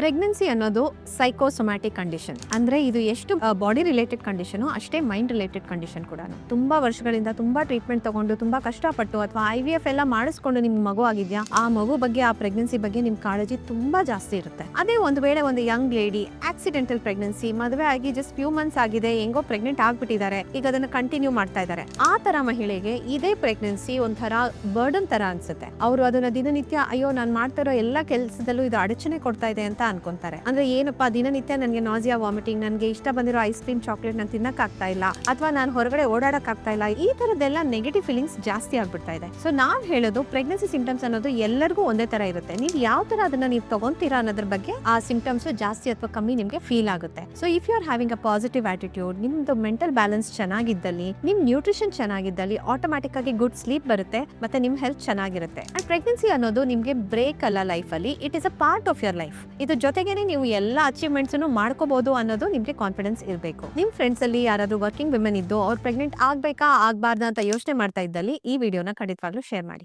Pregnancy ಅನ್ನೋದು psychosomatic condition. ಅಂದ್ರೆ ಇದು ಎಷ್ಟು ಬಾಡಿ ರಿಲೇಟೆಡ್ ಕಂಡೀಷನ್ ಅಷ್ಟೇ ಮೈಂಡ್ ರಿಲೇಟೆಡ್ ಕಂಡೀಷನ್ ಕೂಡ. ತುಂಬಾ ವರ್ಷಗಳಿಂದ ತುಂಬಾ ಟ್ರೀಟ್ಮೆಂಟ್ ತಗೊಂಡು ತುಂಬಾ ಕಷ್ಟಪಟ್ಟು ಅಥವಾ IVF ಎಲ್ಲ ಮಾಡಿಸ್ಕೊಂಡು ನಿಮ್ಗೆ ಮಗು ಆಗಿದ್ಯಾ, ಆ ಮಗು ಬಗ್ಗೆ ಆ ಪ್ರೆಗ್ನೆನ್ಸಿ ಬಗ್ಗೆ ನಿಮ್ ಕಾಳಜಿ ತುಂಬಾ ಜಾಸ್ತಿ ಇರುತ್ತೆ. ಅದೇ ಒಂದು ವೇಳೆ ಒಂದು ಯಂಗ್ ಲೇಡಿ ಆಕ್ಸಿಡೆಂಟಲ್ ಪ್ರೆಗ್ನೆನ್ಸಿ, ಮದುವೆ ಆಗಿ ಜಸ್ಟ್ ಫ್ಯೂ ಮಂತ್ಸ್ ಆಗಿದೆ, ಹೆಂಗೋ ಪ್ರೆಗ್ನೆಂಟ್ ಆಗ್ಬಿಟ್ಟಿದ್ದಾರೆ, ಈಗ ಅದನ್ನ ಕಂಟಿನ್ಯೂ ಮಾಡ್ತಾ ಇದ್ದಾರೆ, ಆ ತರ ಮಹಿಳೆಗೆ ಇದೇ ಪ್ರೆಗ್ನೆನ್ಸಿ ಒಂಥರ ಬರ್ಡನ್ ತರ ಅನ್ಸುತ್ತೆ. ಅವರು ಅದನ್ನ ದಿನನಿತ್ಯ ಅಯ್ಯೋ ನಾನು ಮಾಡ್ತಿರೋ ಎಲ್ಲಾ ಕೆಲಸದಲ್ಲೂ ಇದು ಅಡಚಣೆ ಕೊಡ್ತಾ ಇದೆ ಅಂತ ಅನ್ಕೊಂತಾರೆ. ಅಂದ್ರೆ ಏನಪ್ಪಾ ದಿನನಿತ್ಯ ನನಗೆ ನಾಸಿಯಾ, ವಾಮಿಟಿಂಗ್, ನನಗೆ ಇಷ್ಟ ಬಂದಿರೋ ಐಸ್ ಕ್ರೀಮ್, ಚಾಕ್ಲೇಟ್ ನಾನು ತಿನ್ನಕ್ ಆಗ್ತಾ ಇಲ್ಲ, ಅಥವಾ ನಾನು ಹೊರಗಡೆ ಓಡಾಡಕ್ ಆಗ್ತಾ ಇಲ್ಲ, ಈ ತರದೆಲ್ಲ ನೆಗೆಟಿವ್ ಫೀಲಿಂಗ್ಸ್ ಜಾಸ್ತಿ ಆಗ್ಬಿಡ್ತಾ ಇದೆ. ಸೊ ನಾವ್ ಹೇಳೋದು ಪ್ರೆಗ್ನೆನ್ಸಿ ಸಿಂಪ್ಟಮ್ಸ್ ಅನ್ನೋದು ಎಲ್ಲರಿಗೂ ಒಂದೇ ತರ ಇರುತ್ತೆ. ನೀವು ಯಾವ ತರ ಅದನ್ನ ನೀವು ತಗೊಂತೀರಾ ಅನ್ನೋದ್ರ ಬಗ್ಗೆ ಆ ಸಿಂಪ್ಟಮ್ಸ್ ಜಾಸ್ತಿ ಅಥವಾ ಕಮ್ಮಿ ನಿಮ್ಗೆ ಫೀಲ್ ಆಗುತ್ತೆ. So if you are having a positive attitude, ನಿಮ್ದು ಮೆಂಟಲ್ ಬ್ಯಾಲೆನ್ಸ್ ಚೆನ್ನಾಗಿದ್ದಲ್ಲಿ, ನಿಮ್ ನ್ಯೂಟ್ರಿಷನ್ ಚೆನ್ನಾಗಿದ್ದಲ್ಲಿ ಆಟೋಮ್ಯಾಟಿಕ್ ಆಗಿ ಗುಡ್ ಸ್ಲೀಪ್ ಬರುತ್ತೆ, ಮತ್ತೆ ನಿಮ್ ಹೆಲ್ತ್ ಚೆನ್ನಾಗಿರುತ್ತೆ. ಅಂಡ್ ಪ್ರೆಗ್ನೆನ್ಸಿ ಅನ್ನೋದು ನಿಮ್ಗೆ ಬ್ರೇಕ್ ಅಲ್ಲ ಲೈಫ್ ಅಲ್ಲಿ, it is a part of your life. ಇದು ಜೊತೆಗೇನೆ ನೀವು ಎಲ್ಲಾ ಅಚೀವ್ಮೆಂಟ್ಸ್ ಮಾಡ್ಕೋಬಹುದು ಅನ್ನೋದು ನಿಮ್ಗೆ ಕಾನ್ಫಿಡೆನ್ಸ್ ಇರಬೇಕು. ನಿಮ್ ಫ್ರೆಂಡ್ಸ್ ಅಲ್ಲಿ ಯಾರಾದ್ರೂ ವರ್ಕಿಂಗ್ ವಿಮೆನ್ ಇದ್ದು ಅವ್ರು ಪ್ರೆಗ್ನೆಂಟ್ ಆಗ್ಬೇಕಾ ಆಗ್ಬಾರ್ದಾ ಅಂತ ಯೋಚನೆ ಮಾಡ್ತಾ ಇದ್ದಲ್ಲಿ ಈ ವಿಡಿಯೋನ ಖಂಡಿತವಾಗ್ಲೂ ಶೇರ್ ಮಾಡಿ.